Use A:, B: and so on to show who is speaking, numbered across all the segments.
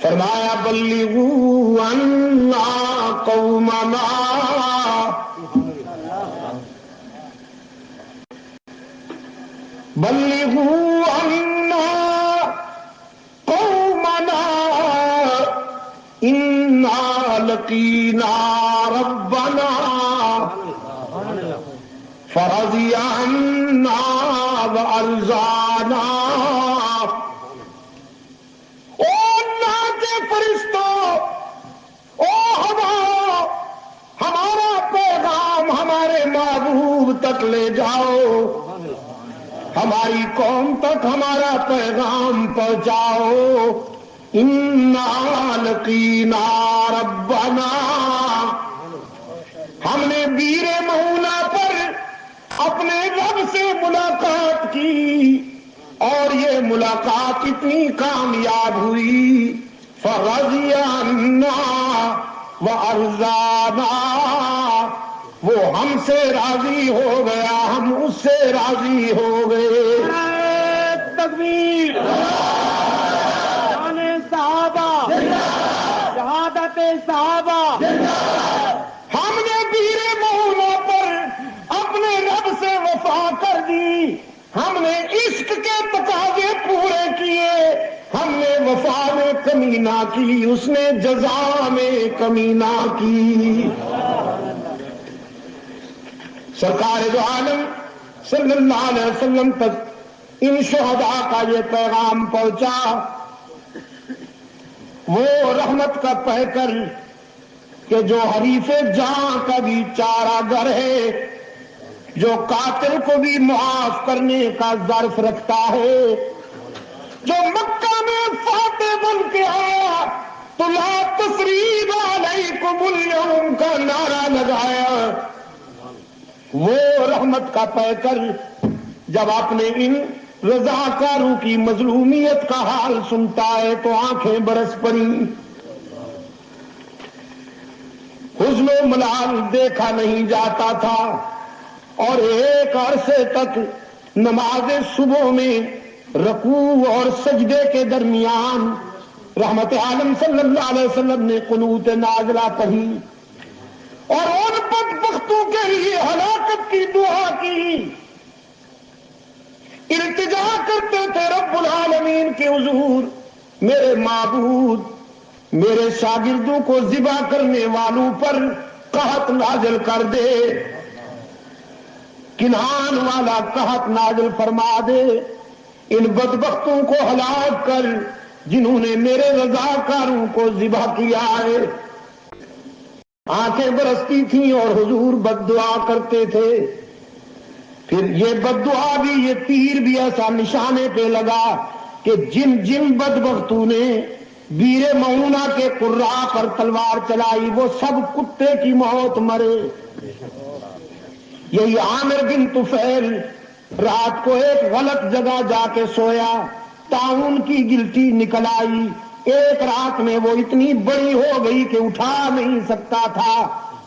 A: فرمایا بلغوا عنا قومنا، بلغوا عنا قومنا انا لقینا ربنا فرضی عنا وارضانا۔ او اللہ کے فرشتوں، او ہوا، ہمارا پیغام ہمارے محبوب تک لے جاؤ، ہماری قوم تک ہمارا پیغام پہنچاؤ۔ انا لقینا ربنا، ہم نے بیر مہونہ پر اپنے رب سے ملاقات کی اور یہ ملاقات اتنی کامیاب ہوئی، فرضی عنا وارضانا، وہ ہم سے راضی ہو گیا، ہم اس سے راضی ہو گئے۔
B: تکبیر، شان صحابہ، شہادت صحابہ۔
A: ہم نے بیر مہونہ پر اپنے رب سے وفا کر دی، ہم نے عشق کے تقاضے پورے کیے، ہم نے وفا میں کمی نہ کی، اس نے جزا میں کمی نہ کی۔ سرکار دو عالم صلی اللہ علیہ وسلم تک ان شہداء کا یہ پیغام پہنچا، وہ رحمت کا پیکر کہ جو حریف جاں کا بھی چارہ گر ہے، جو قاتل کو بھی معاف کرنے کا ظرف رکھتا ہے، جو مکہ میں فاتح بن کے آیا تو لا تثریب علیکم اليوم کا نعرہ لگایا، وہ رحمت کا پیکر جب اپنے ان رضاکاروں کی مظلومیت کا حال سنتا ہے تو آنکھیں برس پڑیں۔ حزن و ملال دیکھا نہیں جاتا تھا، اور ایک عرصے تک نماز صبح میں رکوع اور سجدے کے درمیان رحمت عالم صلی اللہ علیہ وسلم نے قنوت نازلہ پڑھی اور ان بدبختوں کے لیے ہلاکت کی دعا کی، التجا کرتے تھے رب العالمین کے حضور، میرے معبود میرے شاگردوں کو ذبح کرنے والوں پر قحط نازل کر دے، کنعان والا قحط نازل فرما دے، ان بدبختوں کو ہلاک کر جنہوں نے میرے رضاکاروں کو ذبح کیا ہے۔ آنکھیں برستی تھیں اور حضور بد دعا کرتے تھے، پھر یہ بد دعا بھی، یہ تیر بھی ایسا نشانے پہ لگا کہ جن جن بدبختوں نے بیر مؤونہ کے قراء پر تلوار چلائی وہ سب کتے کی موت مرے۔ یہی عامر بن طفیل رات کو ایک غلط جگہ جا کے سویا، طاعون کی گلٹی نکل آئی، ایک رات میں وہ اتنی بڑی ہو گئی کہ اٹھا نہیں سکتا تھا،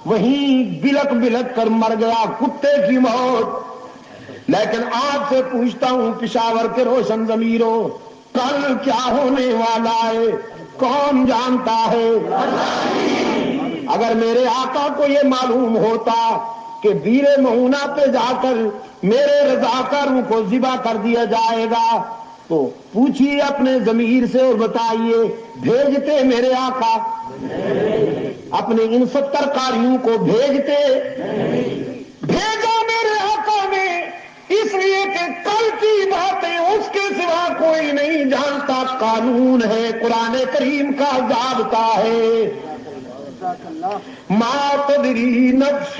A: وہیں بلک بلک کر مر گیا، کتے کی موت۔ لیکن آپ سے پوچھتا ہوں پشاور کے روشن ضمیروں، کل کیا ہونے والا ہے کون جانتا ہے؟ اگر میرے آقا کو یہ معلوم ہوتا کہ بیر مؤونہ پہ جا کر میرے رضاکاروں کو ذبح کر دیا جائے گا تو پوچھیے اپنے ضمیر سے اور بتائیے بھیجتے میرے آقا؟ اپنے ان 70 قاریوں کو بھیجتے؟ بھیجا میرے آقا نے، اس لیے کہ کل کی باتیں اس کے سوا کوئی نہیں جانتا، قانون ہے، قرآن کریم کا ضابطہ ہے، ما تدری نفس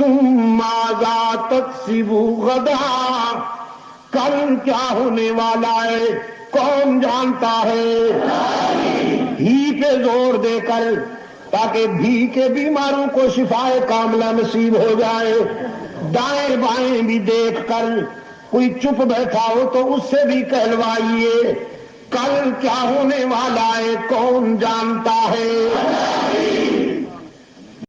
A: ماذا تکسب غدا، کل کیا ہونے والا ہے کون جانتا ہے؟ ہی پہ زور دے کر تاکہ بھی کے بیماروں کو شفائے کاملہ نصیب ہو جائے، دائیں بائیں بھی دیکھ کر کوئی چپ بیٹھا ہو تو اس سے بھی کہلوائیے کل کیا ہونے والا ہے کون جانتا ہے؟